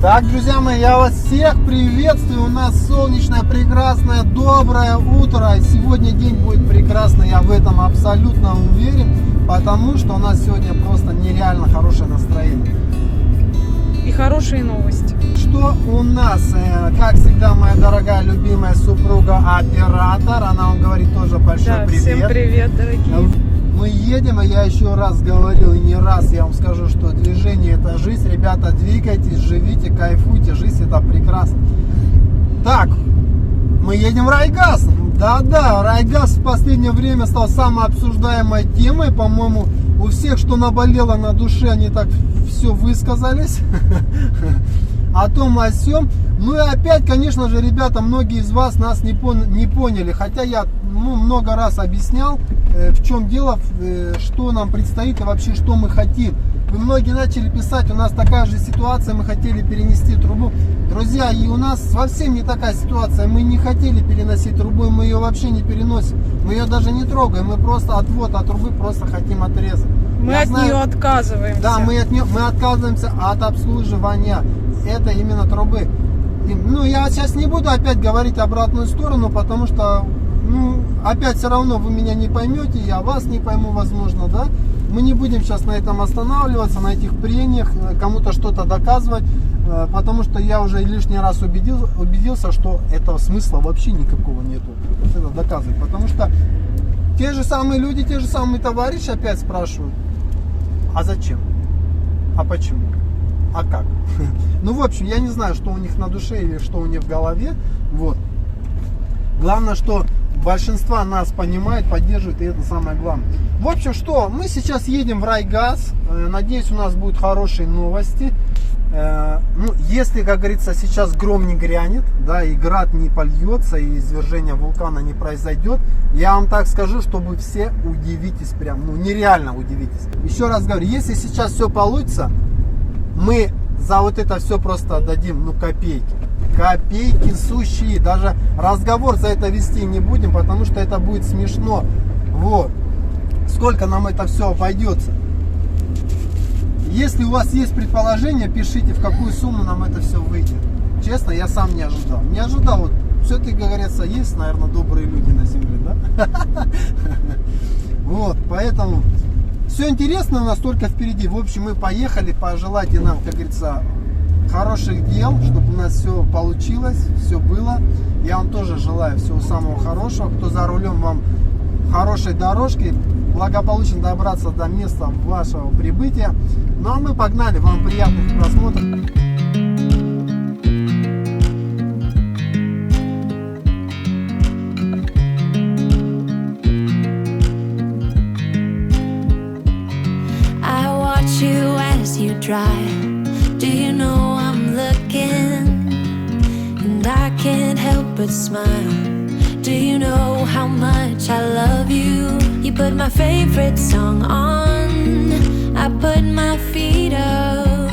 Так, друзья мои, я вас всех приветствую. У нас солнечное, прекрасное, доброе утро. Сегодня день будет прекрасный, я в этом абсолютно уверен, потому что у нас сегодня просто нереально хорошее настроение. И хорошие новости. Что у нас? Как всегда, моя дорогая, любимая супруга оператор. Она вам говорит тоже большой привет. Всем привет, дорогие. Мы едем, и я еще раз говорил, и не раз я вам скажу, что движение это жизнь. Ребята, двигайтесь, живите, кайфуйте, жизнь это прекрасно. Так, мы едем в Райгаз. Да-да, Райгаз в последнее время стал самой обсуждаемой темой. По-моему, у всех, что наболело на душе, они так все высказались о том, о сём. Ну и опять, конечно же, ребята, многие из вас нас не поняли. Хотя я много раз объяснял, в чем дело, что нам предстоит и вообще, что мы хотим. Вы многие начали писать, у нас такая же ситуация, мы хотели перенести трубу. Друзья, и у нас совсем не такая ситуация. Мы не хотели переносить трубу, мы ее вообще не переносим. Мы ее даже не трогаем, мы просто отвод от трубы просто хотим отрезать. Мы от нее отказываемся. Да, мы отказываемся от обслуживания. Это именно трубы. Ну, я сейчас не буду опять говорить обратную сторону, потому что, опять все равно вы меня не поймете, я вас не пойму, возможно, да. Мы не будем сейчас на этом останавливаться, на этих прениях, кому-то что-то доказывать, потому что я уже лишний раз убедился, что этого смысла вообще никакого нету, это доказывать. Потому что те же самые люди, те же самые товарищи опять спрашивают, а зачем? А почему? А как? Ну, в общем, я не знаю, что у них на душе или что у них в голове. Вот. Главное, что большинство нас понимает, поддерживает, и это самое главное. В общем, что? Мы сейчас едем в Райгаз. Надеюсь, у нас будут хорошие новости. Ну, если, как говорится, сейчас гром не грянет, да, и град не польется, и извержение вулкана не произойдет, я вам так скажу, что вы все удивитесь прям, нереально удивитесь. Еще раз говорю, если сейчас все получится, мы за вот это все просто отдадим, копейки. Копейки сущие. Даже разговор за это вести не будем, потому что это будет смешно. Вот. Сколько нам это все обойдется. Если у вас есть предположение, пишите, в какую сумму нам это все выйдет. Честно, я сам не ожидал. Не ожидал. Вот все-таки, говорится, есть, наверное, добрые люди на земле, да? Вот, поэтому все интересно у нас только впереди. В общем, мы поехали. Пожелайте нам, как говорится, хороших дел, чтобы у нас все получилось, все было. Я вам тоже желаю всего самого хорошего. Кто за рулем, вам хорошей дорожки, благополучно добраться до места вашего прибытия. Ну а мы погнали. Вам приятных просмотров. Do you know I'm looking, and I can't help but smile. Do you know how much I love you? You put my favorite song on, I put my feet up,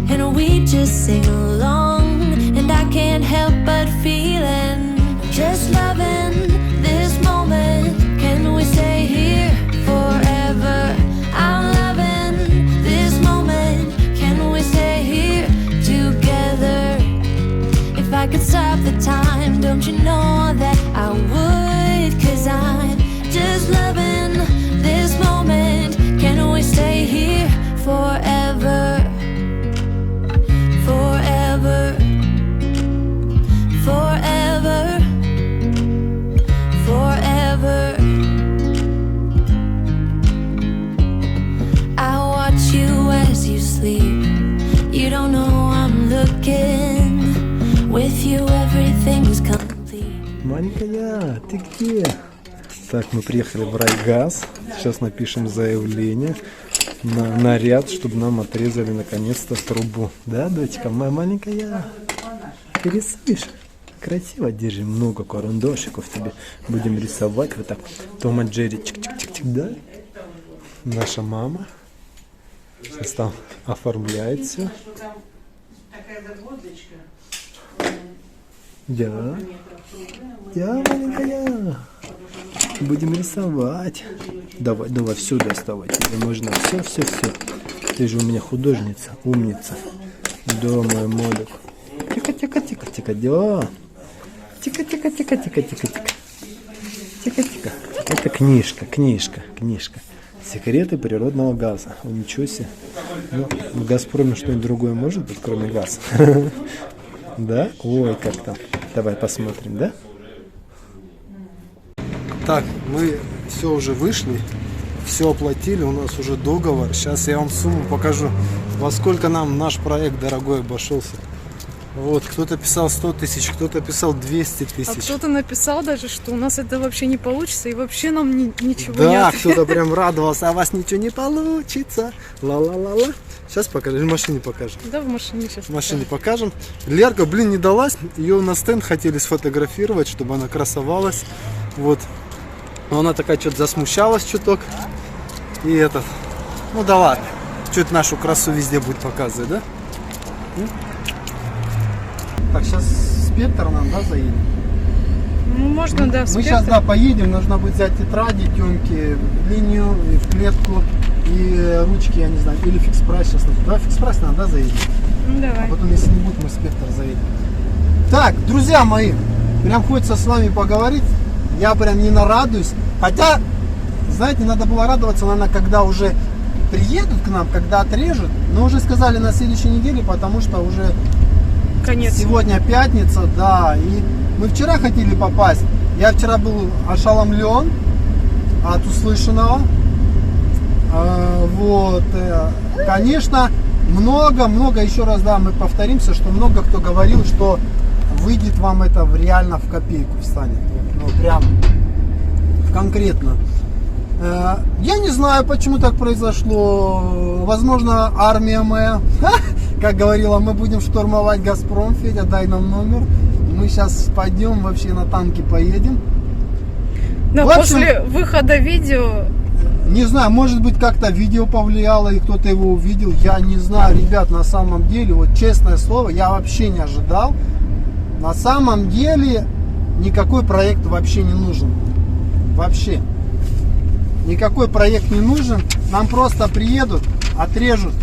and we just sing along. And I can't help but feeling, just loving this moment. Can we stay here forever? I'm loving this moment. Can we stay here together? If I could stop the time, don't you know that I would? 'Cause I'm just loving this moment. Can we stay here forever? Forever. Forever. Forever. I watch you as you sleep. You don't know I'm looking. With you everything's complete. Маленькая, ты где? Так, мы приехали в Райгаз. Сейчас напишем заявление на наряд, чтобы нам отрезали наконец-то трубу. Да, дочка, моя маленькая? Ты рисуешь? Красиво держи, много карандашиков тебе. Будем рисовать вот так. Том и Джерри, чик-чик-чик-чик, да? Наша мама. Сейчас там оформляет все. Да. Да, маленькая. Будем рисовать. Давай, давай, все доставать. Тебе нужно все. Ты же у меня художница, умница. Да, мой молик. Тихо, да. Тихо. Тихо. Это книжка. Секреты природного газа. О, ничего себе. Ну, в Газпроме что-нибудь другое может быть, кроме газа? Да? Ой, как там. Давай посмотрим, да? Так, мы все уже вышли, все оплатили, у нас уже договор. Сейчас я вам сумму покажу, во сколько нам наш проект дорогой обошелся. Вот, кто-то писал 100 тысяч, кто-то писал 200 А тысяч. кто-то написал даже, что у нас это вообще не получится, и вообще нам ничего не Да, ответит. кто-то прям радовался, а у вас ничего не получится. Ла-ла-ла-ла. Сейчас покажем, в машине покажем. Да, в машине сейчас. В машине покажем. Лерка, блин, не далась. Ее на стенд хотели сфотографировать, чтобы она красовалась. Вот. Но она такая что-то засмущалась чуток. И этот. Ну да ладно. Чуть нашу красу везде будет показывать, да? Так, сейчас спектр нам, да, заедем? Ну, можно, да, в Мы спектр. сейчас, да, поедем. Нужно будет взять тетради, темки, линию, и в клетку и ручки, я не знаю. Или фикс-прайс сейчас. Да, фикс-прайс надо, да, заедем? Ну, давай. А потом, если не будет, мы в спектр заедем. Так, друзья мои, прям хочется с вами поговорить. Я прям не нарадуюсь. Хотя, знаете, надо было радоваться, наверное, когда уже приедут к нам, когда отрежут. Но уже сказали на следующей неделе, потому что уже Конец. сегодня пятница, да. И мы вчера хотели попасть. Я вчера был ошеломлен от услышанного. Вот. Конечно, много, еще раз, да, мы повторимся, что много кто говорил, что выйдет вам это реально в копейку встанет. Ну, прям конкретно. Я не знаю, почему так произошло. Возможно, армия моя, как говорила, мы будем штурмовать Газпром. Федя, дай нам номер. Мы сейчас пойдем, вообще на танке поедем. Да, В общем, после выхода видео. не знаю, может быть, как-то видео повлияло и кто-то его увидел. Я не знаю, ребят, на самом деле, вот честное слово, я вообще не ожидал. На самом деле, никакой проект вообще не нужен. Вообще. Никакой проект не нужен. Нам просто приедут, отрежут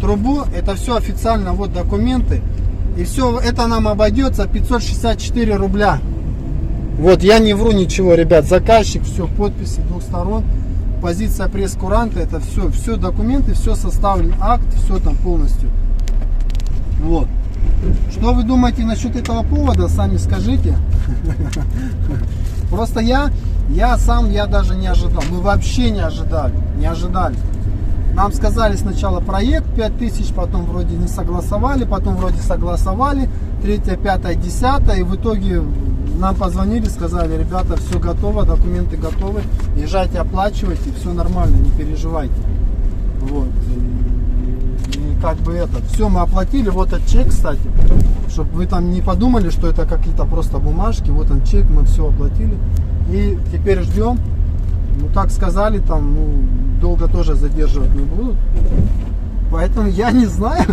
трубу. Это все официально, вот документы. И все это нам обойдется 564 рубля. Вот, я не вру ничего, ребят. Заказчик, все, подписи двух сторон. Позиция пресс-куранта, это все документы, все составлен, акт, все там полностью. Вот. Что вы думаете насчет этого повода, сами скажите. Просто я даже не ожидал. Мы вообще не ожидали. Нам сказали сначала проект 5000, потом вроде не согласовали, потом вроде согласовали, 3, 5, 10, и в итоге нам позвонили, сказали: ребята, все готово, документы готовы, езжайте, оплачивайте, все нормально, не переживайте. Вот. И как бы это, все мы оплатили, вот этот чек, кстати, чтобы вы там не подумали, что это какие-то просто бумажки, вот он чек, мы все оплатили. И теперь ждем. Ну, так сказали, там, ну, долго тоже задерживать не будут. Поэтому я не знаю.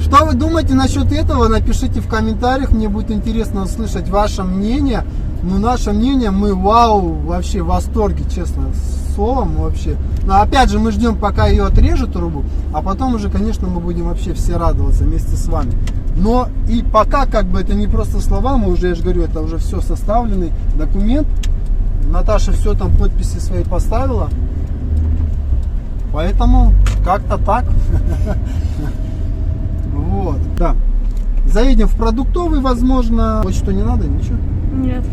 Что вы думаете насчет этого? Напишите в комментариях. Мне будет интересно услышать ваше мнение. Ну, наше мнение, мы вообще в восторге, честно словом, вообще. Но опять же, мы ждем, пока ее отрежут трубу, а потом уже, конечно, мы будем вообще все радоваться вместе с вами. Но и пока, как бы, это не просто слова, мы уже, я же говорю, это уже все составленный документ. Наташа все там, подписи свои поставила. Поэтому как-то так. Вот, да. Заедем в продуктовый, возможно. Почту не надо, ничего? Нет.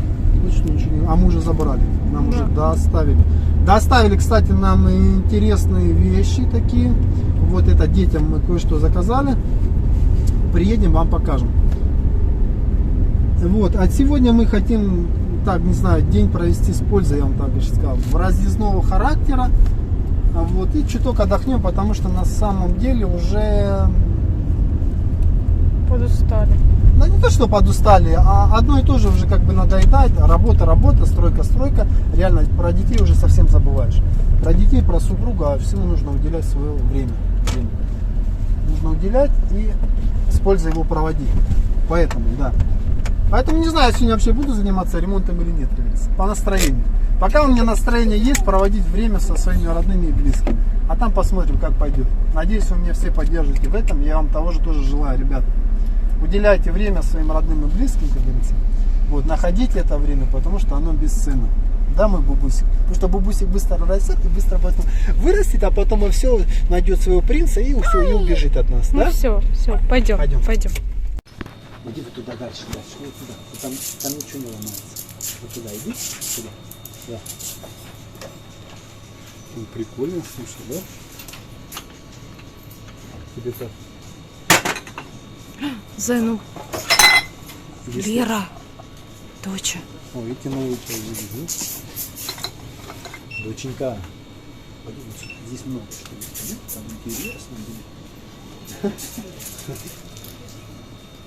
Почту ничего не. А мы уже забрали. Нам уже доставили. Доставили, кстати, нам интересные вещи такие. Вот это детям мы кое-что заказали. Приедем, вам покажем. Вот, а сегодня мы хотим, так, не знаю, день провести с пользой, я вам так еще сказал, в разъездного характера. Вот, и чуток отдохнем, потому что на самом деле уже Подустали. Да не то, что подустали, а одно и то же уже как бы надоедает. Работа, стройка. Реально про детей уже совсем забываешь. Про детей, про супруга всему нужно уделять свое время. Нужно уделять и с пользой его проводить. Поэтому, да. Поэтому не знаю, сегодня вообще буду заниматься ремонтом или нет, по настроению. Пока у меня настроение есть, проводить время со своими родными и близкими. А там посмотрим, как пойдет. Надеюсь, вы меня все поддержите в этом. Я вам того же тоже желаю, ребят. Уделяйте время своим родным и близким, как говорится. Вот, находите это время, потому что оно бесценно. Да, мой бубусик? Потому что бубусик быстро растет и быстро потом вырастет, а потом все найдет своего принца и все, и убежит от нас. Ну Да? все, пойдем. Пойдем. Иди вот туда дальше, вот туда. Вот там ничего не ломается. Вот туда иди, сюда. Да. Ну, прикольно, слушай, да? Тебе так. Зай, ну, Если- Лера, доча. О, эти новые видишь, да? Доченька. Пойдем, здесь много что есть, да? Там интересно будет.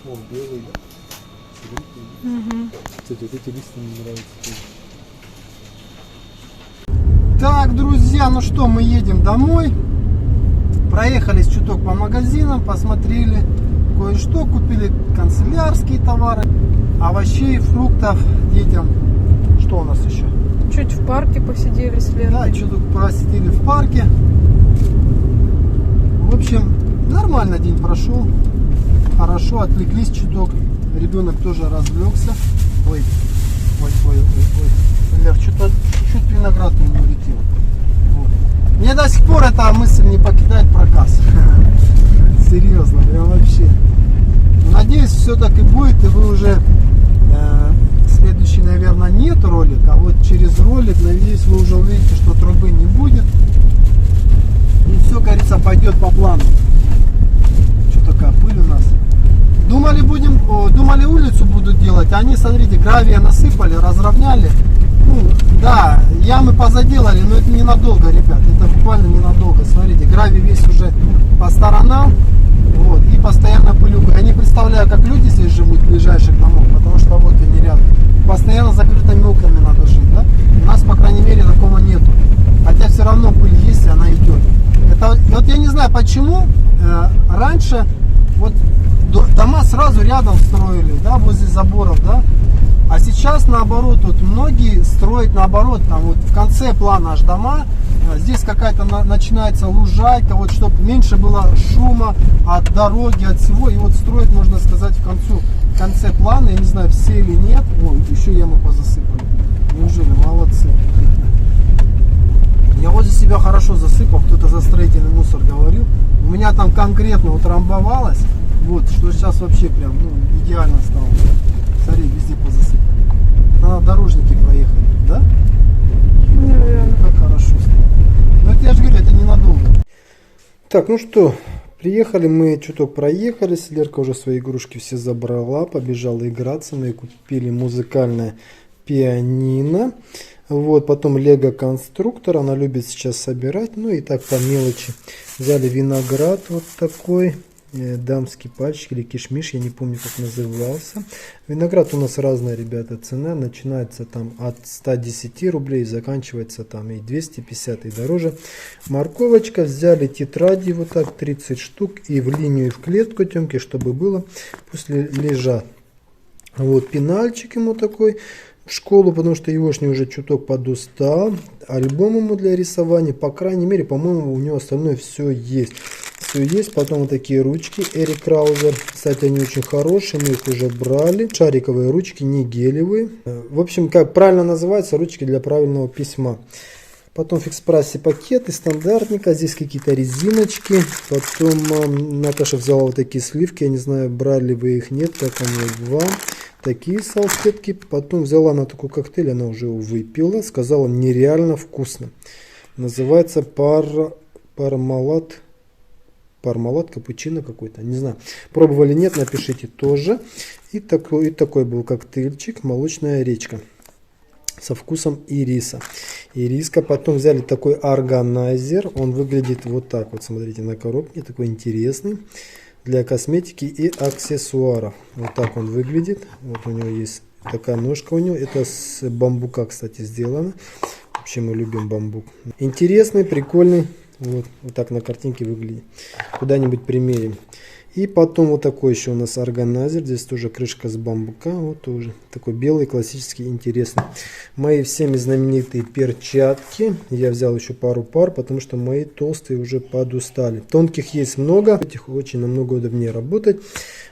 О, белый, да? Угу. Кстати, вот эти листы мне нравятся. Так, друзья, ну что, мы едем домой. Проехались чуток по магазинам, посмотрели кое-что, купили канцелярские товары, овощей, фруктов детям. Что у нас еще? Чуть в парке посидели с Лерой. Да, чуток посидели в парке. В общем, нормально день прошел. Хорошо, отвлеклись чуток. Ребенок тоже развлекся. Ой. Лер, что-то чуть-чуть виноград не улетел. Вот. Мне до сих пор эта мысль не покидает проказ. Серьезно, прям вообще. Надеюсь, все так и будет, и вы уже следующий, наверное, нет ролик, а вот через ролик, надеюсь, вы уже увидите, что трубы не будет. И все, говорится, пойдет по плану. Что такая пыль у нас? Думали, улицу будут делать, а они, смотрите, гравия насыпали, разровняли. Ну, да, ямы позаделали, но это ненадолго, ребят, это буквально ненадолго. Смотрите, гравий весь уже по сторонам, вот, и постоянно пылюка. Я не представляю, как люди здесь живут, ближайших домов, потому что вот они рядом. Постоянно закрытыми окнами надо жить, да? У нас, по крайней мере, такого нету. Хотя все равно пыль есть, и она идет. Это, вот я не знаю, почему раньше вот дома сразу рядом строили, да, возле заборов, да. А сейчас наоборот, вот многие строят наоборот, там вот в конце плана аж дома, здесь какая-то начинается лужайка, вот чтобы меньше было шума от дороги, от всего, и вот строить, можно сказать, в конце плана, я не знаю, все или нет. Ой, еще яму позасыпали. Неужели? Молодцы. Я возле себя хорошо засыпал, кто-то за строительный мусор говорил. У меня там конкретно утрамбовалось, вот, что сейчас вообще прям, ну, идеально стало. Смотри, везде позасыпали. Это дорожники проехали, да? Наверное. Как хорошо стало. Но это я же говорю, это ненадолго. Так, ну что, приехали мы, чуток проехались. Лерка уже свои игрушки все забрала, побежала играться. Мы купили музыкальное пианино. Вот, потом лего конструктор, она любит сейчас собирать, ну и так по мелочи. Взяли виноград вот такой, дамский пальчик или кишмиш, я не помню, как назывался. Виноград у нас разная, ребята, цена, начинается там от 110 рублей, заканчивается там и 250 и дороже. Морковочка, взяли тетради вот так 30 штук и в линию и в клетку темки, чтобы было, после лежат. Вот пенальчик ему такой в школу, потому что егошний уже чуток подустал. Альбом ему для рисования, по крайней мере, по-моему, у него остальное все есть. Все есть. Потом вот такие ручки Эрик Краузер. Кстати, они очень хорошие, мы их уже брали. Шариковые ручки, не гелевые. В общем, как правильно называется, ручки для правильного письма. Потом в экспрессе пакеты стандартника. Здесь какие-то резиночки. Потом Наташа взяла вот такие сливки. Я не знаю, брали вы их, нет. Так они вам. Такие салфетки. Потом взяла на такой коктейль. Она уже его выпила. Сказала, нереально вкусно. Называется пармалат капучино какой-то. Не знаю. Пробовали, нет, напишите тоже. И такой был коктейльчик. Молочная речка. Со вкусом ириса. Ириска. Потом взяли такой органайзер. Он выглядит вот так вот. Смотрите на коробке. Такой интересный. Для косметики и аксессуаров. Вот так он выглядит. Вот у него есть такая ножка у него. Это с бамбука, кстати, сделано. Вообще мы любим бамбук. Интересный, прикольный. Вот так на картинке выглядит. Куда-нибудь примерим. И потом вот такой еще у нас органайзер. Здесь тоже крышка с бамбука. Вот тоже такой белый, классический, интересный. Мои всеми знаменитые перчатки. Я взял еще пару пар, потому что мои толстые уже подустали. Тонких есть много. Этих очень намного удобнее работать.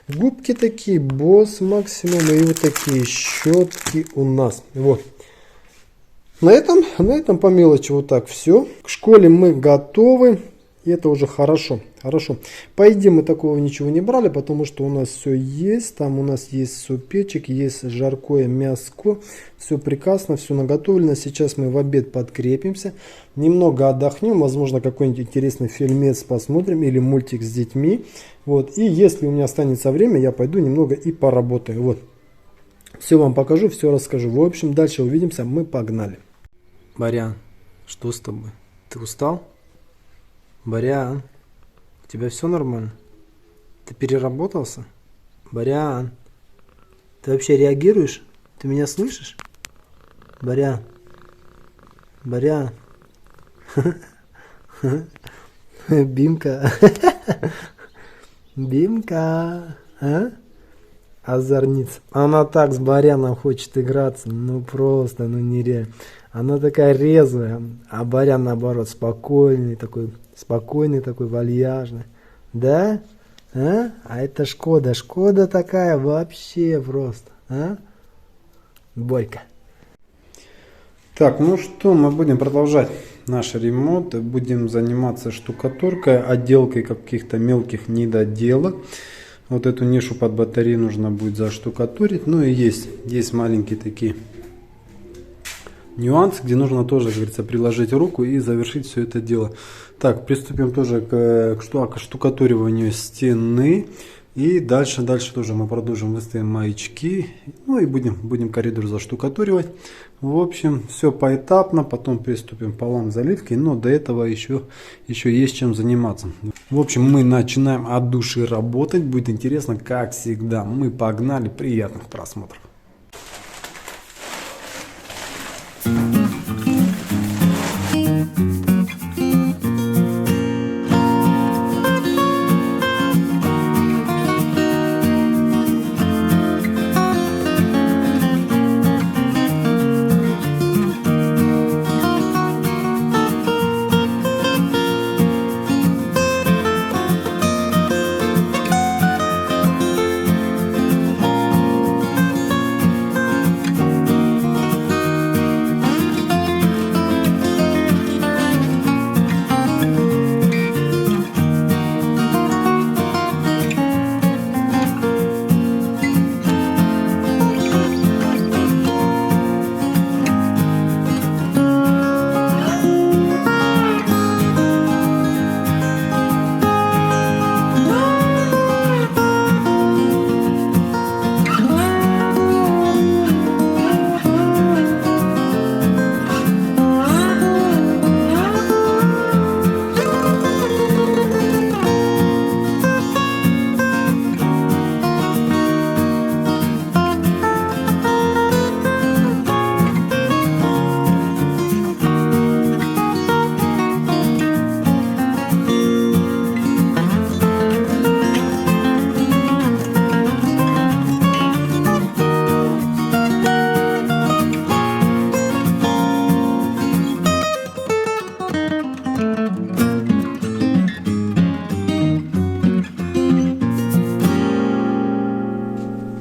Губки такие, Boss максимум. И вот такие щетки у нас. Вот. На этом по мелочи вот так все. К школе мы готовы. И это уже хорошо. Хорошо. По еде мы такого ничего не брали, потому что у нас все есть. Там у нас есть супечек, есть жаркое мяско. Все прекрасно, все наготовлено. Сейчас мы в обед подкрепимся. Немного отдохнем. Возможно, какой-нибудь интересный фильмец посмотрим. Или мультик с детьми. Вот. И если у меня останется время, я пойду немного и поработаю. Вот. Все вам покажу, все расскажу. В общем, дальше увидимся. Мы погнали. Барян, что с тобой? Ты устал? Барян, у тебя все нормально? Ты переработался? Барян, ты вообще реагируешь? Ты меня слышишь? Барян, Барян, Бимка, Бимка, а? Озорница. Она так с Баряном хочет играться, ну просто, ну нереально. Она такая резвая, а Барян наоборот спокойный такой вальяжный. Да? А это Шкода такая вообще просто, а? Бойко. Так, ну что, мы будем продолжать наш ремонт. Будем заниматься штукатуркой, отделкой каких-то мелких недоделок. Вот эту нишу под батарею нужно будет заштукатурить. Ну и есть маленькие такие нюансы, где нужно тоже, как говорится, приложить руку и завершить все это дело. Так, приступим тоже к штукатуриванию стены. И дальше тоже мы продолжим, выставим маячки. Ну и будем коридор заштукатуривать. В общем, все поэтапно. Потом приступим к полам заливки. Но до этого еще есть чем заниматься. В общем, мы начинаем от души работать. Будет интересно, как всегда. Мы погнали. Приятных просмотров.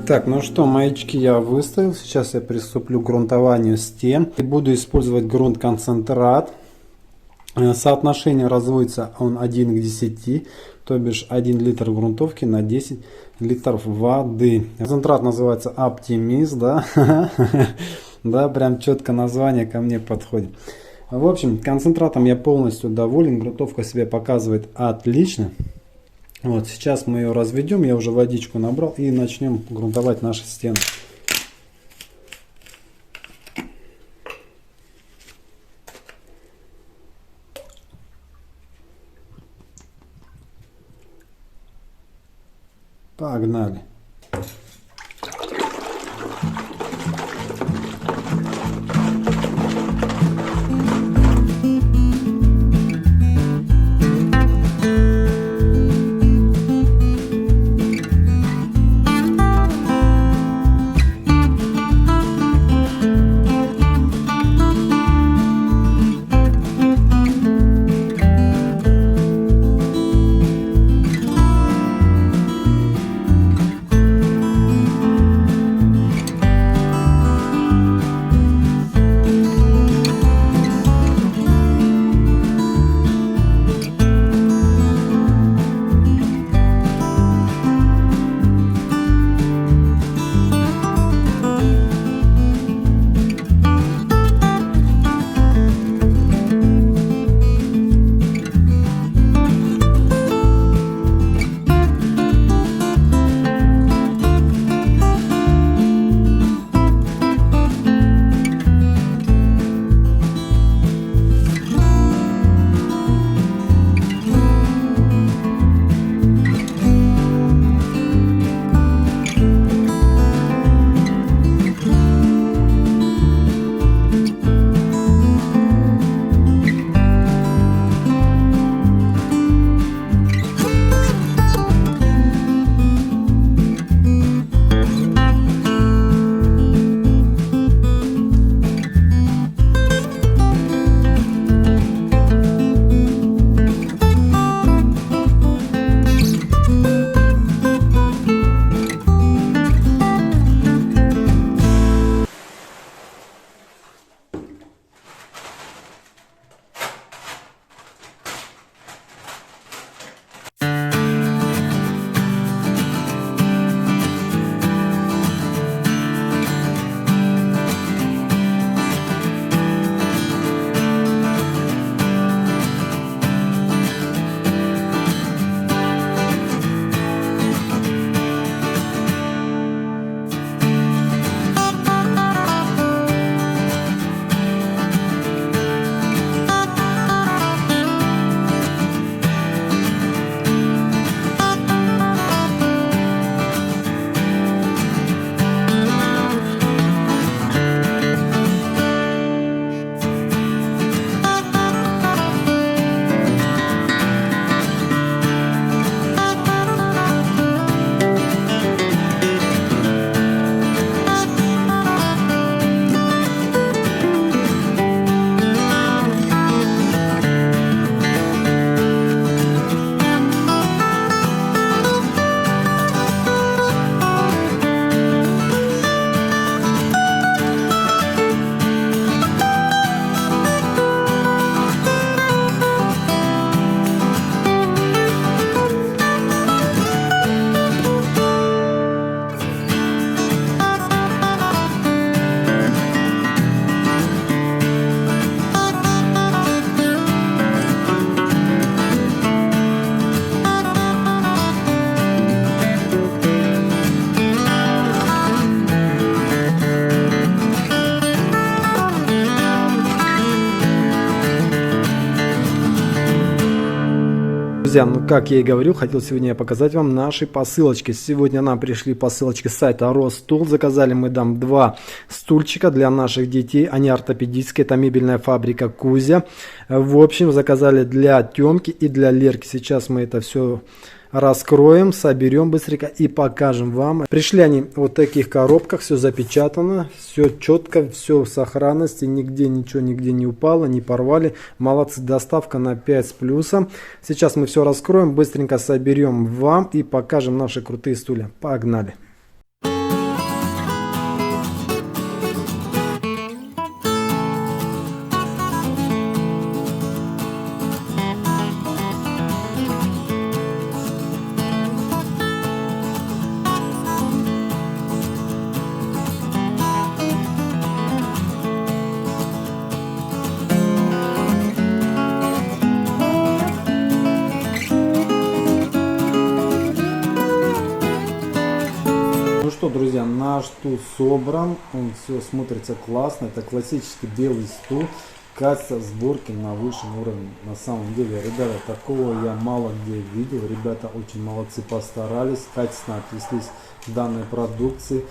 Так, ну что, маячки я выставил. Сейчас я приступлю к грунтованию стен. И буду использовать грунт-концентрат. Соотношение разводится он 1 к 10, то бишь 1 литр грунтовки на 10 литров воды. Концентрат называется Оптимист, да? Да, прям четко название ко мне подходит. В общем, концентратом я полностью доволен. Грунтовка себя показывает отлично. Вот, сейчас мы ее разведем, я уже водичку набрал и начнем грунтовать наши стены. Погнали. Друзья, ну как я и говорил, хотел сегодня я показать вам наши посылочки. Сегодня нам пришли посылочки с сайта Ростул. Заказали мы там 2 стульчика для наших детей. Они ортопедические, это мебельная фабрика Кузя. В общем, заказали для Тёмки и для Лерки. Сейчас мы это все раскроем, соберем быстренько и покажем вам. Пришли они в вот таких коробках, все запечатано, все четко, все в сохранности, нигде ничего нигде не упало, не порвали. Молодцы, доставка на 5 с плюсом. Сейчас мы все раскроем, быстренько соберем вам и покажем наши крутые стулья. Погнали! Ну что, друзья, наш стул собран, он все смотрится классно, это классический белый стул, качество сборки на высшем уровне. На самом деле, ребята, такого я мало где видел, ребята очень молодцы, постарались, качественно отнеслись к данной продукции.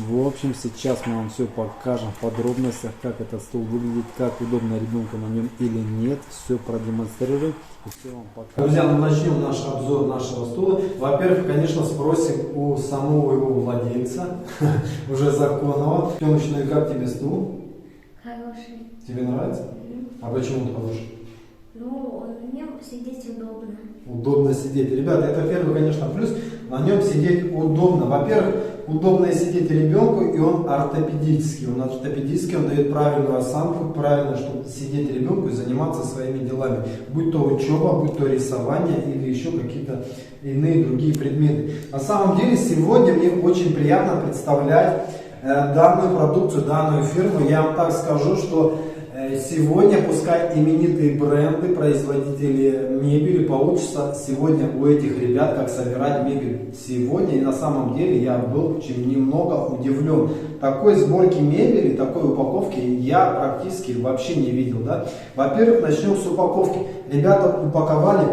В общем, сейчас мы вам все покажем в подробностях, как этот стул выглядит, как удобно ребенку на нем или нет. Все продемонстрируем и все вам покажем. Друзья, ну начнем наш обзор нашего стула. Во-первых, конечно, спросим у самого его владельца, уже законного. Тёмыч, ну и как тебе стул? Хороший. Тебе нравится? А почему он хороший? Ну, на нем сидеть удобно. Удобно сидеть. Ребята, это первый, конечно, плюс. На нем сидеть удобно. Во-первых, удобно сидеть ребенку, и он ортопедический. Он ортопедический, он дает правильную осанку, правильно, чтобы сидеть ребенку и заниматься своими делами. Будь то учеба, будь то рисование или еще какие-то иные другие предметы. На самом деле, сегодня мне очень приятно представлять данную продукцию, данную фирму. Я вам так скажу, что сегодня, пускай именитые бренды, производители мебели, получится сегодня у этих ребят, как собирать мебель сегодня. И на самом деле я был очень немного удивлен. Такой сборки мебели, такой упаковки я практически вообще не видел. Да? Во-первых, начнем с упаковки. Ребята упаковали,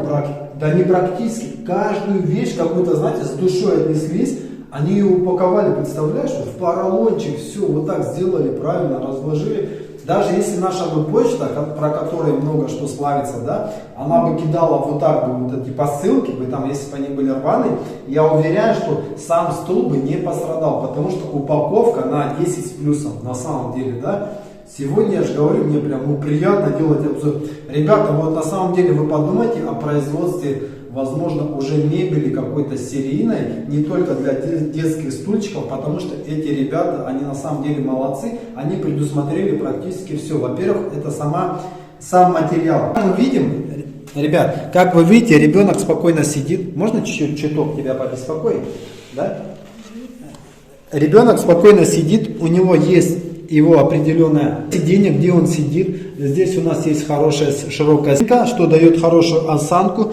да не практически, каждую вещь какую-то, знаете, с душой отнеслись. Они ее упаковали, представляешь, в поролончик, все вот так сделали, правильно разложили. Даже если наша бы почта, про которую много что славится, да, она бы кидала вот так бы вот эти посылки, бы, там, если бы они были рваные, я уверяю, что сам стул бы не пострадал, потому что упаковка на 10 с плюсом, на самом деле, да. Сегодня, я же говорю, мне прям приятно делать обзор. Ребята, вот на самом деле вы подумайте о производстве, возможно, уже мебели какой-то серийной, не только для детских стульчиков, потому что эти ребята, они на самом деле молодцы, они предусмотрели практически все. Во-первых, это сам материал. Мы видим, ребят, как вы видите, ребенок спокойно сидит. Можно чуток тебя побеспокоить? Да? Ребенок спокойно сидит, у него есть его определенное сиденье, где он сидит. Здесь у нас есть хорошая широкая спинка, что дает хорошую осанку.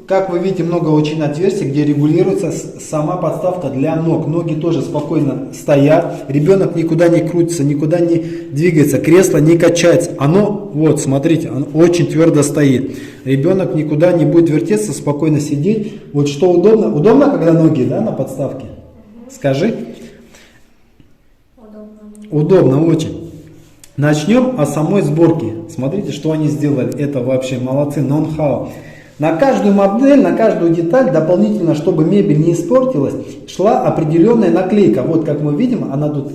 Как вы видите, много очень отверстий, где регулируется сама подставка для ног. Ноги тоже спокойно стоят. Ребенок никуда не крутится, никуда не двигается. Кресло не качается. Оно, вот, смотрите, оно очень твердо стоит. Ребенок никуда не будет вертеться, спокойно сидеть. Вот что удобно. Удобно, когда ноги, да, на подставке? Скажи. Удобно очень. Начнем о самой сборке. Смотрите, что они сделали. Это вообще молодцы, ноу-хау. На каждую модель, на каждую деталь дополнительно, чтобы мебель не испортилась, шла определенная наклейка. Вот как мы видим, она тут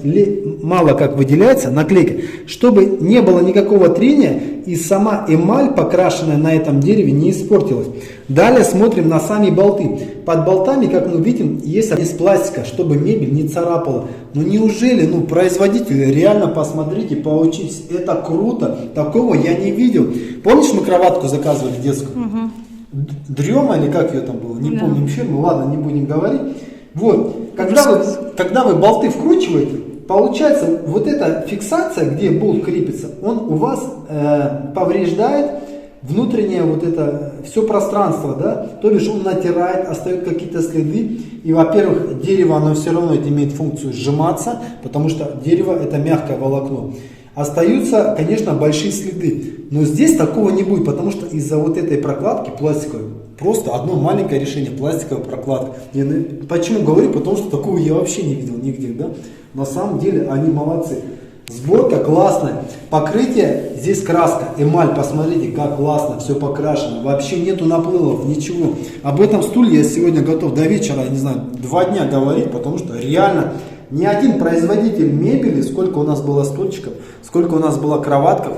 мало как выделяется, наклейка. Чтобы не было никакого трения и сама эмаль, покрашенная на этом дереве, не испортилась. Далее смотрим на сами болты. Под болтами, как мы видим, есть из пластика, чтобы мебель не царапала. Но неужели, производители, реально посмотрите, поучитесь. Это круто. Такого я не видел. Помнишь, мы кроватку заказывали детскую? Угу. Дрема или как ее там было, не помню фирму, ладно, не будем говорить. Вот, когда вы болты вкручиваете, получается вот эта фиксация, где болт крепится, он у вас повреждает внутреннее вот это все пространство, да, то бишь он натирает, остают какие-то следы. И, во-первых, дерево, оно все равно имеет функцию сжиматься, потому что дерево это мягкое волокно. Остаются, конечно, большие следы, но здесь такого не будет, потому что из-за вот этой прокладки пластиковой Просто одно маленькое решение, пластиковая прокладка. Почему говорю? Потому что такого я вообще не видел нигде, да? На самом деле они молодцы. Сборка классная. Покрытие, здесь краска, эмаль, посмотрите, как классно, все покрашено. Вообще нету наплывов, ничего. Об этом стуле я сегодня готов до вечера, я не знаю, 2 дня говорить, потому что реально ни один производитель мебели, сколько у нас было стульчиков, сколько у нас было кроваток,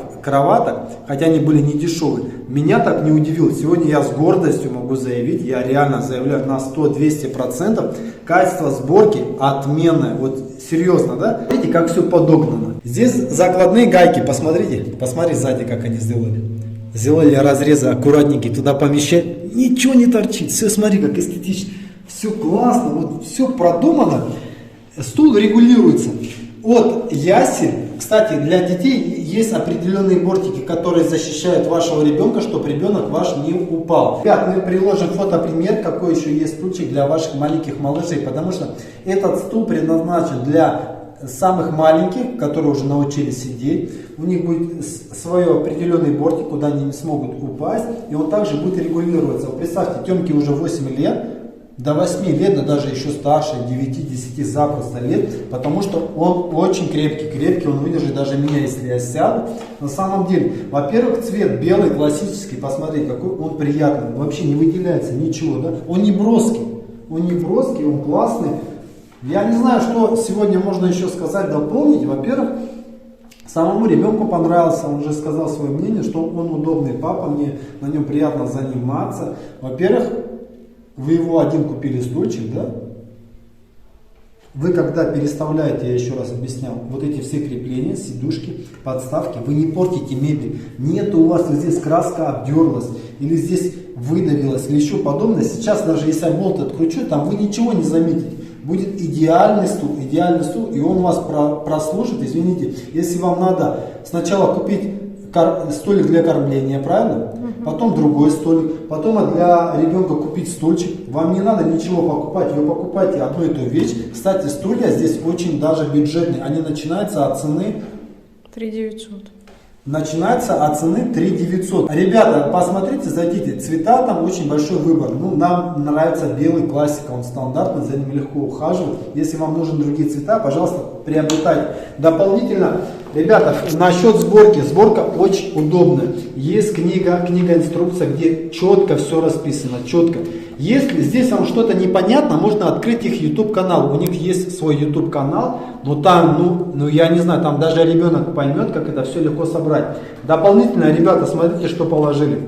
хотя они были не дешевые, меня так не удивило. Сегодня я с гордостью могу заявить, я реально заявляю на 100-200%, качество сборки отменное. Вот серьезно, да? Видите, как все подогнано. Здесь закладные гайки, посмотрите, посмотрите сзади, как они сделали. Сделали разрезы аккуратненькие, туда помещать, ничего не торчит. Все, смотри, как эстетично, все классно, вот все продумано. Стул регулируется от ясель. Кстати, для детей есть определенные бортики, которые защищают вашего ребенка, чтобы ребенок ваш не упал. Ребят, мы приложим фотопример, какой еще есть стульчик для ваших маленьких малышей, потому что этот стул предназначен для самых маленьких, которые уже научились сидеть. У них будет свой определенный бортик, куда они не смогут упасть, и он также будет регулироваться. Представьте, Тёмке уже 8 лет. До 8 лет, да даже еще старше, 9-10 запросто лет, потому что он очень крепкий, он выдержит даже меня, если я сяду. На самом деле, во-первых, цвет белый, классический, посмотрите, какой он приятный, вообще не выделяется ничего, да? Он не броский, он классный. Я не знаю, что сегодня можно еще сказать, дополнить. Во-первых, самому ребенку понравился, он уже сказал свое мнение, что он удобный папа, мне на нем приятно заниматься. Во-первых, вы его один купили стульчик, да? Вы когда переставляете, я еще раз объяснял, вот эти все крепления, сидушки, подставки, вы не портите мебель. Нет у вас вот здесь краска обдерлась, или здесь выдавилась, или еще подобное. Сейчас даже если я болт откручу, там вы ничего не заметите. Будет идеальный стул, и он вас прослужит, извините. Если вам надо сначала купить столик для кормления, правильно? Потом другой столик, потом для ребенка купить стульчик. Вам не надо ничего покупать, вы покупаете одну и ту вещь. Кстати, стулья здесь очень даже бюджетные. Они начинаются от цены 3900. Начинается от цены 3900. Ребята, посмотрите, зайдите. Цвета там очень большой выбор. Ну, нам нравится белый, классика, он стандартный, за ним легко ухаживать. Если вам нужны другие цвета, пожалуйста, приобретайте. Дополнительно, ребята, насчет сборки. Сборка очень удобная. Есть книга-инструкция, где четко все расписано, четко. Если здесь вам что-то непонятно, можно открыть их YouTube канал. У них есть свой YouTube канал, но там, ну я не знаю, там даже ребенок поймет, как это все легко собрать. Дополнительно, ребята, смотрите, что положили.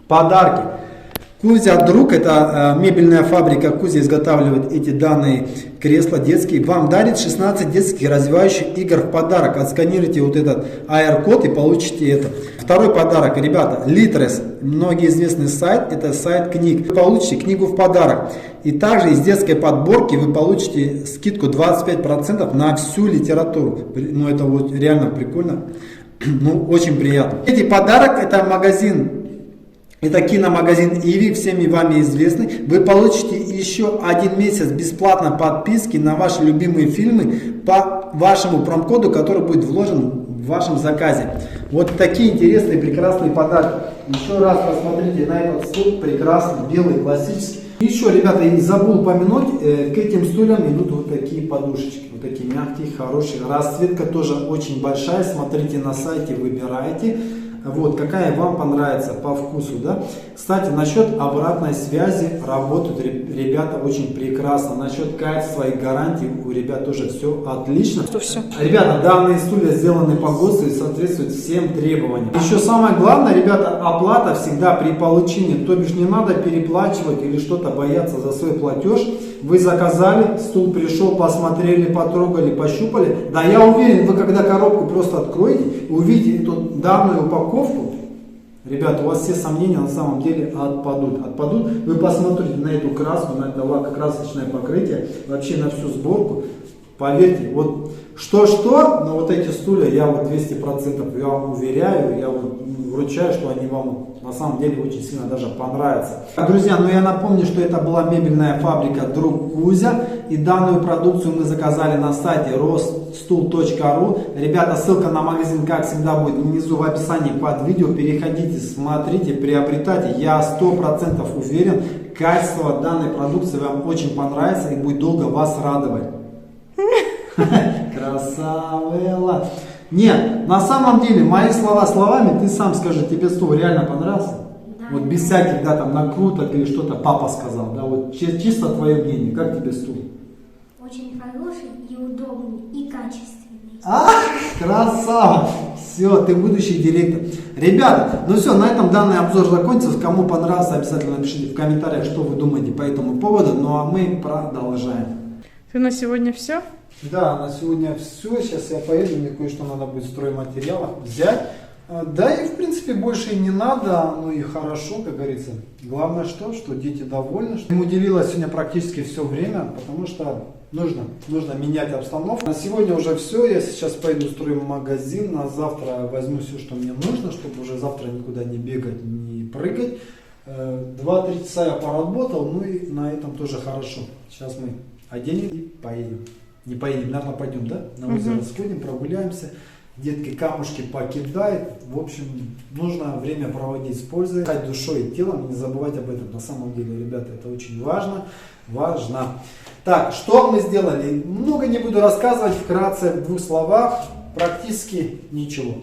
Подарки. Кузя Друг, это мебельная фабрика Кузя, изготавливает эти данные кресла детские. Вам дарит 16 детских развивающих игр в подарок. Отсканируйте вот этот AR-код и получите это. Второй подарок, ребята, Litres, многие известный сайт, это сайт книг. Вы получите книгу в подарок. И также из детской подборки вы получите скидку 25% на всю литературу. Ну это вот реально прикольно, ну очень приятно. Третий подарок, это магазин. Это киномагазин Иви, всеми вами известный. Вы получите еще 1 месяц бесплатно подписки на ваши любимые фильмы по вашему промокоду, который будет вложен в вашем заказе. Вот такие интересные, прекрасные подарки. Еще раз посмотрите на этот стул, прекрасный, белый, классический. Еще, ребята, я не забыл упомянуть, к этим стульям идут вот такие подушечки. Вот такие мягкие, хорошие. Расцветка тоже очень большая. Смотрите на сайте, выбирайте. Вот, какая вам понравится по вкусу, да. Кстати, насчет обратной связи работают ребята очень прекрасно. Насчет качества и гарантии у ребят тоже все отлично. Что все? Ребята, данные стулья сделаны по ГОСТу и соответствуют всем требованиям. Еще самое главное, ребята, оплата всегда при получении. То бишь не надо переплачивать или что-то бояться за свой платеж. Вы заказали, стул пришел, посмотрели, потрогали, пощупали. Да, я уверен, вы когда коробку просто откроете, увидите эту данную упаковку, ребята, у вас все сомнения на самом деле отпадут. Вы посмотрите на эту краску, на это лакокрасочное покрытие, вообще на всю сборку. Поверьте, вот что-что, но вот эти стулья, я вот 200%, я вам уверяю, я вот вручаю, что они вам на самом деле очень сильно даже понравятся. Друзья, ну я напомню, что это была мебельная фабрика Друг Кузя, и данную продукцию мы заказали на сайте roststool.ru. Ребята, ссылка на магазин, как всегда, будет внизу в описании под видео. Переходите, смотрите, приобретайте. Я 100% уверен, качество данной продукции вам очень понравится и будет долго вас радовать. Красавела. Нет, на самом деле, мои слова словами, ты сам скажи, тебе стул реально понравился? Да. Вот без всяких, да, там, накруток или что-то папа сказал, да, вот чисто твое мнение, как тебе стул? Очень хороший и удобный, и качественный. Красава! Все, ты будущий директор. Ребята, ну все, на этом данный обзор закончился. Кому понравился, обязательно напишите в комментариях, что вы думаете по этому поводу. Ну а мы продолжаем. Ты на сегодня все? Да, на сегодня все. Сейчас я поеду, мне кое-что надо будет стройматериалов взять. Да и в принципе больше и не надо, ну и хорошо, как говорится. Главное что дети довольны. Им уделилось сегодня практически все время, потому что нужно менять обстановку. На сегодня уже все, я сейчас пойду в строймагазин, на завтра возьму все, что мне нужно, чтобы уже завтра никуда не бегать, не прыгать. 2-3 часа я поработал, ну и на этом тоже хорошо. Сейчас мы оденем и поедем. Не поедем, наверное, пойдем, да? На озеро сходим, прогуляемся. Детки камушки покидают. В общем, нужно время проводить с пользой. Дышать душой и телом, не забывать об этом. На самом деле, ребята, это очень важно. Так, что мы сделали? Много не буду рассказывать, вкратце, в 2 словах. Практически ничего.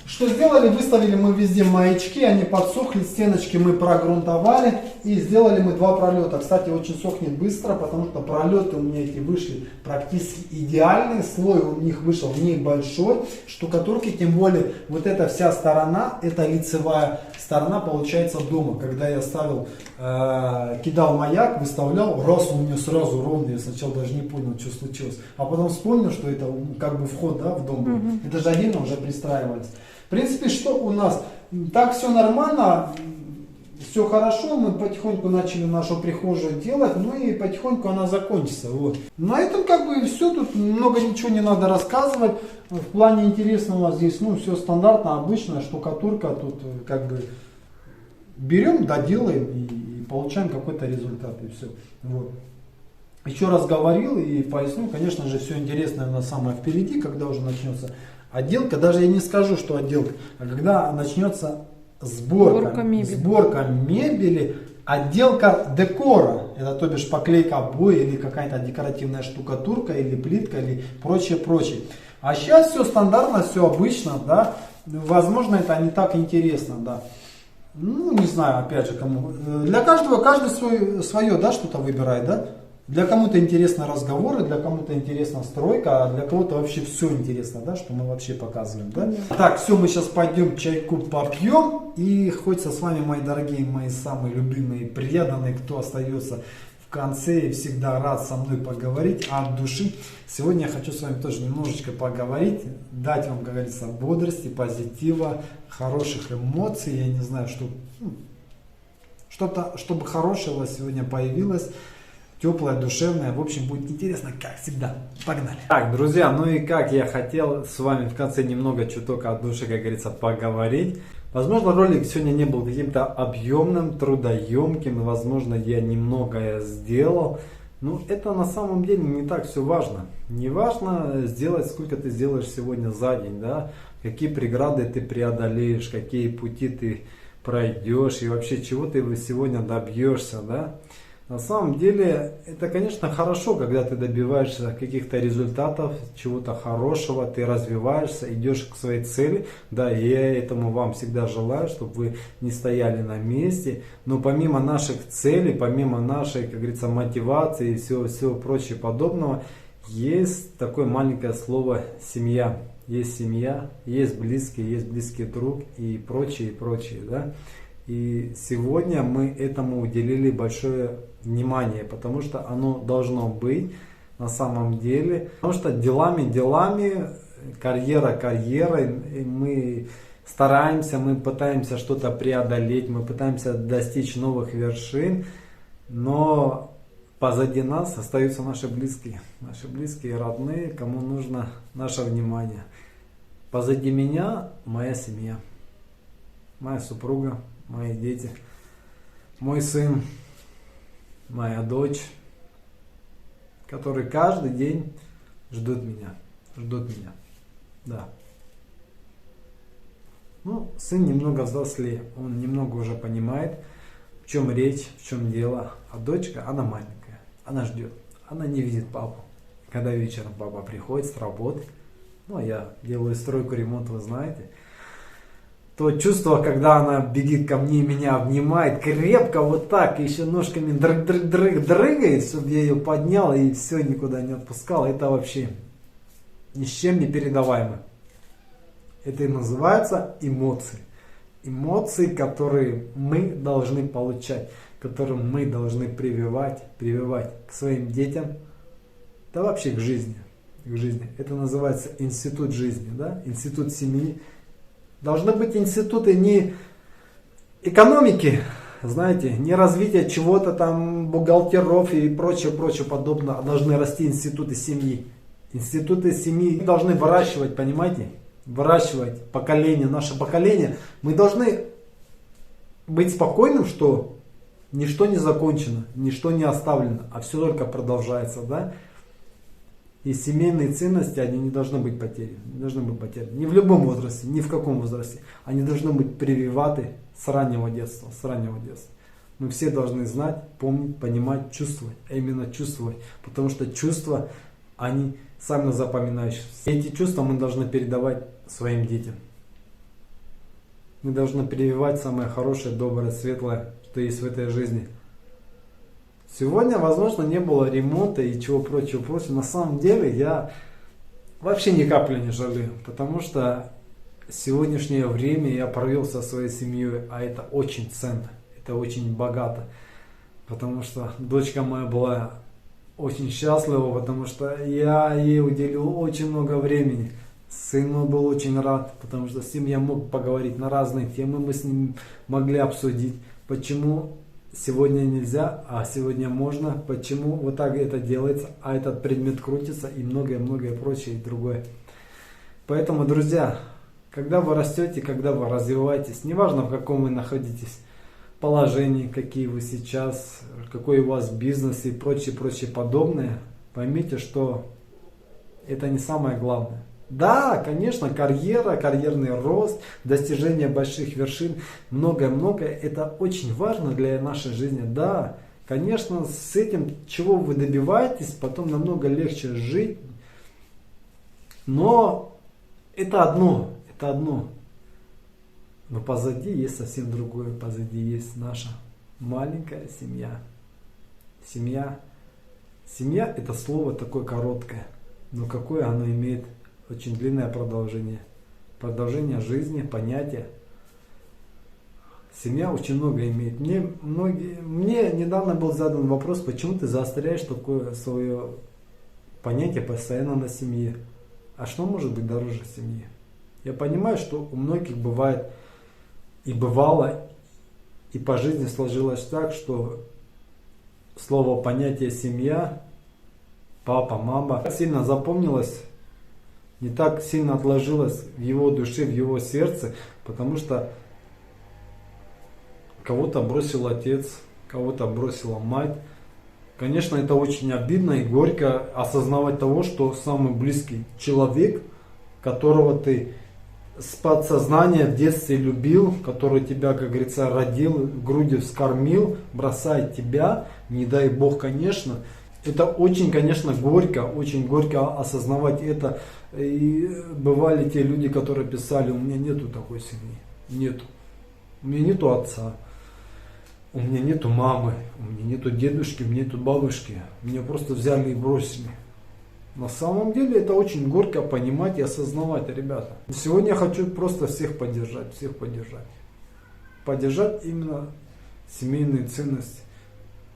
Что сделали? Выставили мы везде маячки, они подсохли, стеночки мы прогрунтовали и сделали мы 2 пролета. Кстати, очень сохнет быстро, потому что пролеты у меня эти вышли практически идеальные, слой у них вышел небольшой, штукатурки, тем более вот эта вся сторона, это лицевая сторона получается дома. Когда я ставил, кидал маяк, выставлял, раз у меня сразу ровно, я сначала даже не понял, что случилось, а потом вспомнил, что это как бы вход, да, в дом был. Это же отдельно уже пристраивались. В принципе, что у нас? Так все нормально, все хорошо, мы потихоньку начали нашу прихожую делать, ну и потихоньку она закончится. Вот. На этом как бы все, тут много ничего не надо рассказывать. В плане интересного здесь, ну, все стандартно, обычная штукатурка, тут как бы берем, доделаем и получаем какой-то результат, и все. Вот. Еще раз говорил и поясню, конечно же, все интересное у нас самое впереди, когда уже начнется отделка, даже я не скажу, что отделка, а когда начнется сборка мебели, отделка декора, это то бишь поклейка обои или какая-то декоративная штукатурка или плитка или прочее. А сейчас все стандартно, все обычно, да, возможно это не так интересно, да. Ну, не знаю, опять же, кому. Для каждого, каждый свое, да, что-то выбирает, да. Для кому-то интересны разговоры, для кому-то интересна стройка, а для кого-то вообще все интересно, да, что мы вообще показываем, да. Так, все, мы сейчас пойдем чайку попьем, и хочется с вами, мои дорогие, мои самые любимые, преданные, кто остается в конце и всегда рад со мной поговорить от души. Сегодня я хочу с вами тоже немножечко поговорить, дать вам, как говорится, бодрости, позитива, хороших эмоций, я не знаю, что-то, чтобы хорошее у вас сегодня появилось. Теплое, душевное. В общем, будет интересно, как всегда. Погнали. Так, друзья, ну и как я хотел с вами в конце немного чуток от души, как говорится, поговорить. Возможно, ролик сегодня не был каким-то объемным, трудоемким. Возможно, я немногое сделал. Но это на самом деле не так все важно. Не важно сделать, сколько ты сделаешь сегодня за день, да? Какие преграды ты преодолеешь, какие пути ты пройдешь и вообще чего ты сегодня добьешься, да? На самом деле, это, конечно, хорошо, когда ты добиваешься каких-то результатов, чего-то хорошего, ты развиваешься, идешь к своей цели. Да, и я этому вам всегда желаю, чтобы вы не стояли на месте. Но помимо наших целей, помимо нашей, как говорится, мотивации и всего прочего подобного, есть такое маленькое слово «семья». Есть семья, есть близкий друг и прочее, да. И сегодня мы этому уделили большое внимание, потому что оно должно быть на самом деле. Потому что делами, карьера, мы стараемся, мы пытаемся что-то преодолеть, мы пытаемся достичь новых вершин, но позади нас остаются наши близкие и родные, кому нужно наше внимание. Позади меня моя семья, моя супруга, мои дети, мой сын, моя дочь, которые каждый день ждут меня, да. Ну, сын немного взрослее, он немного уже понимает, в чем речь, в чем дело, а дочка, она маленькая, она ждет, она не видит папу. Когда вечером папа приходит с работы, ну, я делаю стройку, ремонт, вы знаете, то чувство, когда она бегит ко мне, меня обнимает крепко вот так, и еще ножками дрыгает, чтобы я ее поднял и все, никуда не отпускал, это вообще ни с чем не передаваемо. Это и называется эмоции. Эмоции, которые мы должны получать, которые мы должны прививать к своим детям, да вообще к жизни. Это называется институт жизни, да? Институт семьи. Должны быть институты не экономики, знаете, не развития чего-то там, бухгалтеров и прочее подобное, а должны расти институты семьи. Институты семьи должны выращивать, понимаете? Выращивать поколение, наше поколение. Мы должны быть спокойным, что ничто не закончено, ничто не оставлено, а все только продолжается, да? И семейные ценности, они не должны быть потеряны. Ни в любом возрасте, ни в каком возрасте. Они должны быть прививаты с раннего детства. Мы все должны знать, помнить, понимать, чувствовать. А именно чувствовать. Потому что чувства, они самые запоминающиеся. Эти чувства мы должны передавать своим детям. Мы должны прививать самое хорошее, доброе, светлое, что есть в этой жизни. Сегодня, возможно, не было ремонта и чего прочего. На самом деле я вообще ни капли не жалею, потому что сегодняшнее время я провел со своей семьей, а это очень ценно, это очень богато, потому что дочка моя была очень счастлива, потому что я ей уделил очень много времени. Сын мой был очень рад, потому что с ним я мог поговорить на разные темы, мы с ним могли обсудить, почему сегодня нельзя, а сегодня можно, почему вот так это делается, а этот предмет крутится и многое прочее и другое. Поэтому, друзья, когда вы растете, когда вы развиваетесь, неважно в каком вы находитесь положении, какие вы сейчас, какой у вас бизнес и прочее подобное, поймите, что это не самое главное. Да, конечно, карьера, карьерный рост, достижение больших вершин, многое, это очень важно для нашей жизни. Да, конечно, с этим, чего вы добиваетесь, потом намного легче жить. Но это одно. Но позади есть совсем другое. Позади есть наша маленькая семья. Семья это слово такое короткое, но какое оно имеет очень длинное продолжение. Продолжение жизни, понятия. Семья очень много имеет. Мне недавно был задан вопрос, почему ты заостряешь такое свое понятие постоянно на семье. А что может быть дороже семьи? Я понимаю, что у многих бывает и бывало, и по жизни сложилось так, что слово понятие семья, папа, мама сильно запомнилось, не так сильно отложилось в его душе, в его сердце, потому что кого-то бросил отец, кого-то бросила мать. Конечно, это очень обидно и горько осознавать того, что самый близкий человек, которого ты с подсознания в детстве любил, который тебя, как говорится, родил, грудью вскормил, бросает тебя, не дай Бог, конечно. Это очень, конечно, очень горько осознавать это. И бывали те люди, которые писали: у меня нету такой семьи, нету. У меня нету отца, у меня нету мамы, у меня нету дедушки, у меня нету бабушки. Меня просто взяли и бросили. На самом деле это очень горько понимать и осознавать, ребята. Сегодня я хочу просто всех поддержать. Поддержать именно семейные ценности.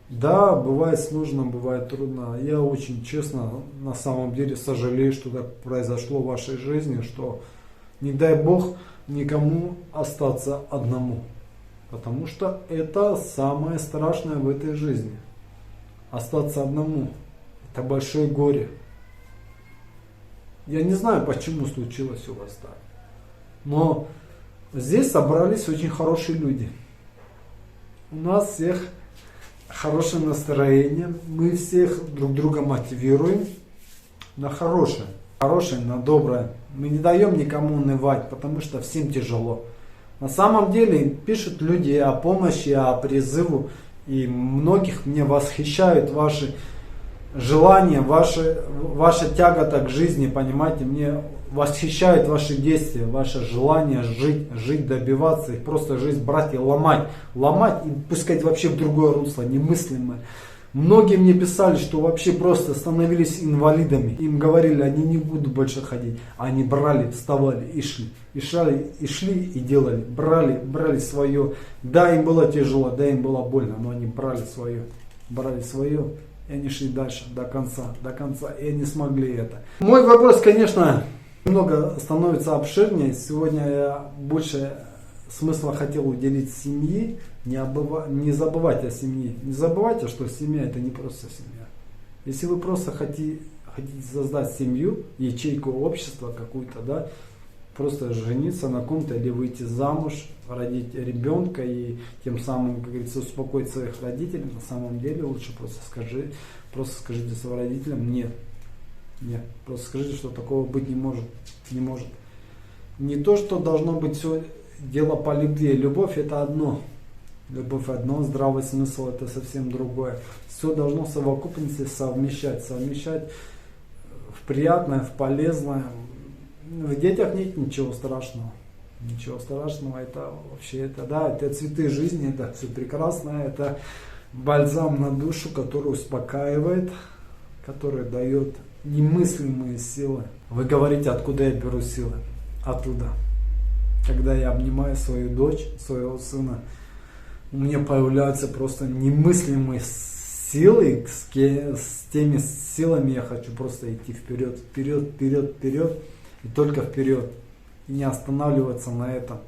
Да, бывает сложно, бывает трудно. Я очень честно, на самом деле, сожалею, что так произошло в вашей жизни, что не дай Бог никому остаться одному. Потому что это самое страшное в этой жизни. остаться одному. Это большое горе. Я не знаю, почему случилось у вас так. Но здесь собрались очень хорошие люди. У нас всех хорошее настроение. Мы всех друг друга мотивируем на хорошее. Хорошее, на доброе. Мы не даем никому унывать, потому что всем тяжело. На самом деле пишут люди о помощи, о призыву. И многих мне восхищают ваши желания, ваша тягота к жизни, понимаете, мне восхищают ваши действия, ваше желание жить, добиваться, их просто жизнь брать и ломать и пускать вообще в другое русло, немыслимое. Многие мне писали, что вообще просто становились инвалидами. Им говорили, они не будут больше ходить. Они брали, вставали и шли. И шли и делали. Брали свое. Да, им было тяжело, да, им было больно, но они брали свое. И они шли дальше, до конца. И они смогли это. Мой вопрос, конечно, немного становится обширнее. Сегодня я больше смысла хотел уделить семье. Не забывайте о семье. Не забывайте, что семья это не просто семья. Если вы просто хотите создать семью, ячейку общества какую-то, да, просто жениться на ком-то или выйти замуж, родить ребенка и тем самым, как говорится, успокоить своих родителей, на самом деле лучше просто скажите своим родителям нет. Просто скажите, что такого быть не может. Не то, что должно быть все дело по любви. Любовь это одно. Здравый смысл это совсем другое. Все должно в совокупности совмещать в приятное, в полезное. В детях нет ничего страшного. Это вообще, это цветы жизни, это все прекрасно, это бальзам на душу, который успокаивает, который дает немыслимые силы. Вы говорите, откуда я беру силы? Оттуда. Когда я обнимаю свою дочь, своего сына, у меня появляются просто немыслимые силы, с теми силами я хочу просто идти вперед, и только вперед, и не останавливаться на этом.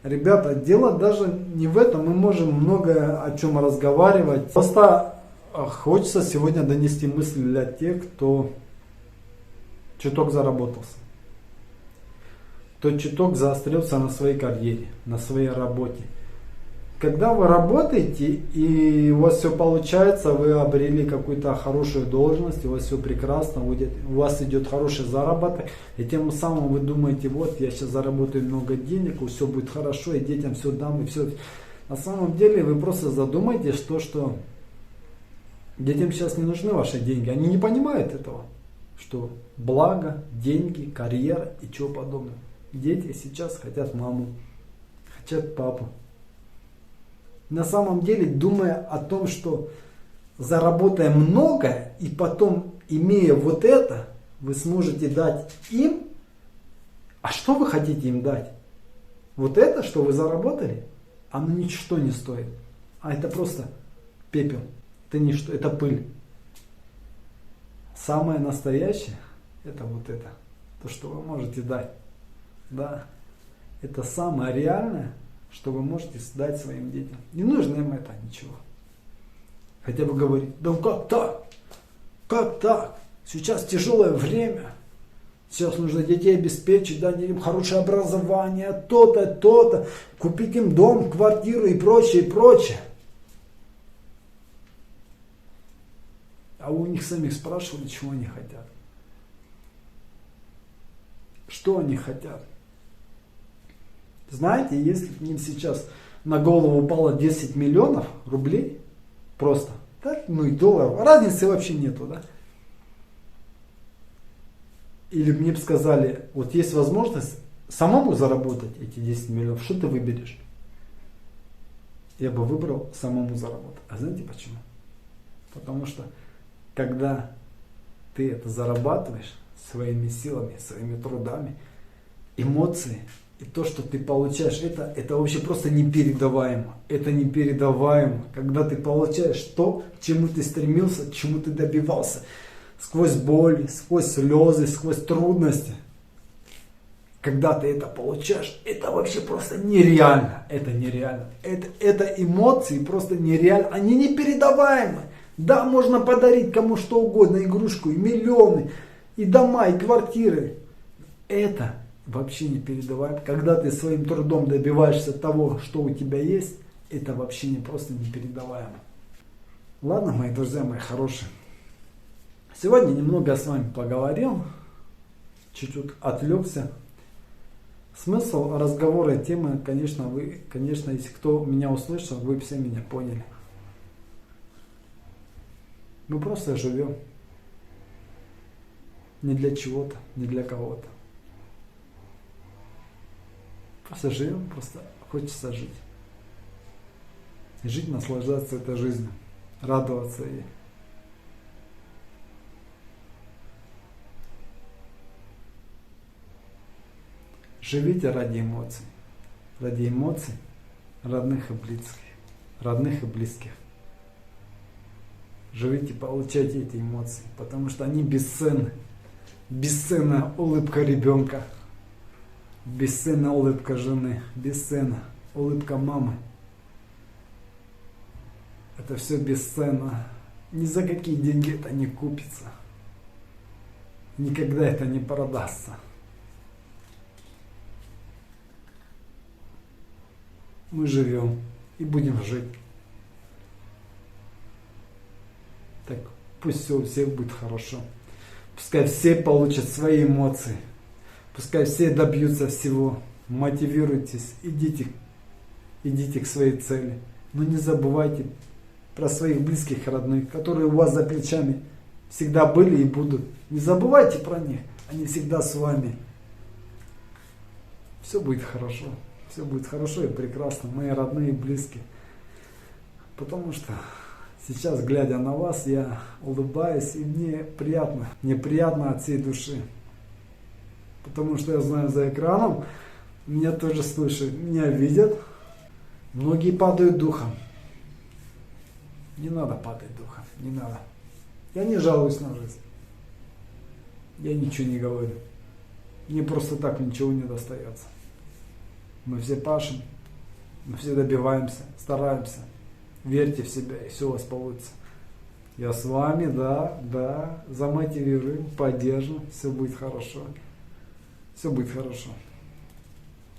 Ребята, дело даже не в этом, мы можем много о чем разговаривать, просто хочется сегодня донести мысль для тех, кто чуток заработался, кто чуток заострился на своей карьере, на своей работе. Когда вы работаете и у вас все получается, вы обрели какую-то хорошую должность, у вас все прекрасно, у вас идет хороший заработок, и тем самым вы думаете, вот я сейчас заработаю много денег, и все будет хорошо, и детям все дам, и все. На самом деле вы просто задумайтесь, что детям сейчас не нужны ваши деньги, они не понимают этого, что благо, деньги, карьера и чего подобного. Дети сейчас хотят маму, хотят папу. На самом деле, думая о том, что заработая много и потом, имея вот это, вы сможете дать им. А что вы хотите им дать? Вот это, что вы заработали, оно ничто не стоит. А это просто пепел. Это ничто, это пыль. Самое настоящее, это вот это. То, что вы можете дать. Да. Это самое реальное, что вы можете дать своим детям. Не нужно им это ничего. Хотя бы говорить, да как так? Как так? Сейчас тяжелое время. Сейчас нужно детей обеспечить, дать им хорошее образование, то-то. Купить им дом, квартиру и прочее. А у них самих спрашивали, чего они хотят. Что они хотят? Знаете, если к ним сейчас на голову упало 10 миллионов рублей, просто, да, ну и долларов, разницы вообще нету, да? Или мне бы сказали, вот есть возможность самому заработать эти 10 миллионов, что ты выберешь? Я бы выбрал самому заработать. А знаете почему? Потому что, когда ты это зарабатываешь своими силами, своими трудами, эмоции, и то, что ты получаешь, это вообще просто непередаваемо. Это непередаваемо. Когда ты получаешь то, к чему ты стремился, к чему ты добивался. Сквозь боль, сквозь слезы, сквозь трудности. Когда ты это получаешь, это вообще просто нереально. Это нереально. Это эмоции просто нереально. Они непередаваемы. Да, можно подарить кому что угодно, игрушку, и миллионы, и дома, и квартиры. Это вообще не передаваемо. Когда ты своим трудом добиваешься того, что у тебя есть, это вообще не просто непередаваемо. Ладно, мои друзья, мои хорошие. Сегодня немного с вами поговорил, чуть-чуть отвлекся. Смысл разговора и темы, конечно, если кто меня услышал, вы все меня поняли. Мы просто живем. Не для чего-то, не для кого-то. Просто живем, просто хочется жить. И жить, наслаждаться этой жизнью, радоваться ей. Живите ради эмоций. Ради эмоций родных и близких. Родных и близких. Живите, получайте эти эмоции, потому что они бесценны. Бесценна улыбка ребенка. Бесценна улыбка жены. Бесценна улыбка мамы. Это все бесценно. Ни за какие деньги это не купится. Никогда это не продастся. Мы живем и будем жить. Так пусть все у всех будет хорошо. Пускай все получат свои эмоции. Пускай все добьются всего. Мотивируйтесь, идите к своей цели. Но не забывайте про своих близких, родных, которые у вас за плечами всегда были и будут. Не забывайте про них. Они всегда с вами. Все будет хорошо. Все будет хорошо и прекрасно, мои родные и близкие. Потому что сейчас, глядя на вас, я улыбаюсь, и мне приятно от всей души. Потому что я знаю, за экраном меня тоже слышат, меня видят. Многие падают духом. Не надо падать духом, не надо. Я не жалуюсь на жизнь. Я ничего не говорю. Мне просто так ничего не достается. Мы все пашем, мы все добиваемся, стараемся. Верьте в себя, и все у вас получится. Я с вами, да, замотивирую, поддержу, все будет хорошо. Все будет хорошо.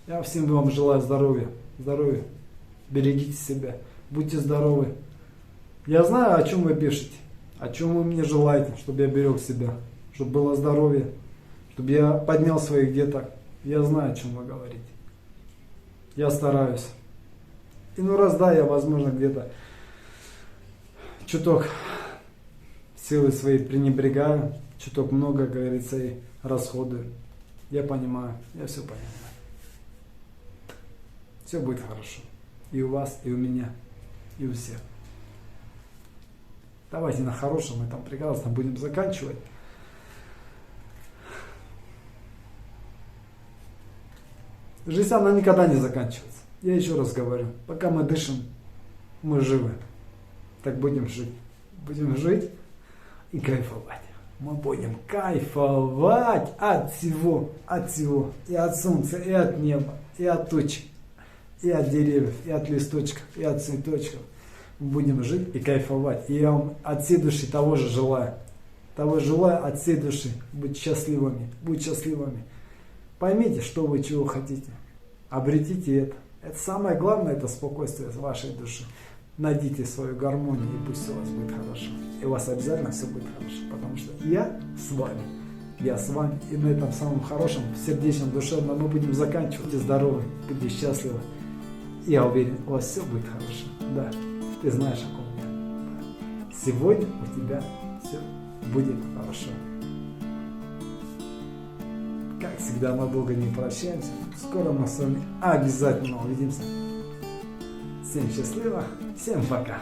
Я всем вам желаю здоровья. Берегите себя, будьте здоровы. Я знаю, о чем вы пишете, о чем вы мне желаете, чтобы я берег себя, чтобы было здоровье, чтобы я поднял своих деток. Я знаю, о чем вы говорите. Я стараюсь. И я, возможно, где-то чуток силы свои пренебрегаю, чуток много, как говорится, и расходую. Я понимаю, я все понимаю. Все будет хорошо. И у вас, и у меня, и у всех. Давайте на хорошем этом прекрасно будем заканчивать. Жизнь, она никогда не заканчивается. Я еще раз говорю, пока мы дышим, мы живы. Так будем жить. Будем жить и кайфовать. Мы будем кайфовать от всего. И от солнца, и от неба, и от тучи, и от деревьев, и от листочков, и от цветочков. Мы будем жить и кайфовать. И я вам от всей души того же желаю. Того желаю от всей души. Быть счастливыми. Будь счастливыми. Поймите, что вы чего хотите. Обретите это. Это самое главное, это спокойствие вашей души. Найдите свою гармонию, и пусть все у вас будет хорошо. И у вас обязательно все будет хорошо. Потому что я с вами. Я с вами. И на этом самом хорошем, сердечном, душевном мы будем заканчивать. Будьте здоровы, будьте счастливы. Я уверен, у вас все будет хорошо. Да, ты знаешь, о ком я. Сегодня у тебя все будет хорошо. Как всегда, мы долго не прощаемся. Скоро мы с вами обязательно увидимся. Всем счастливо, всем пока.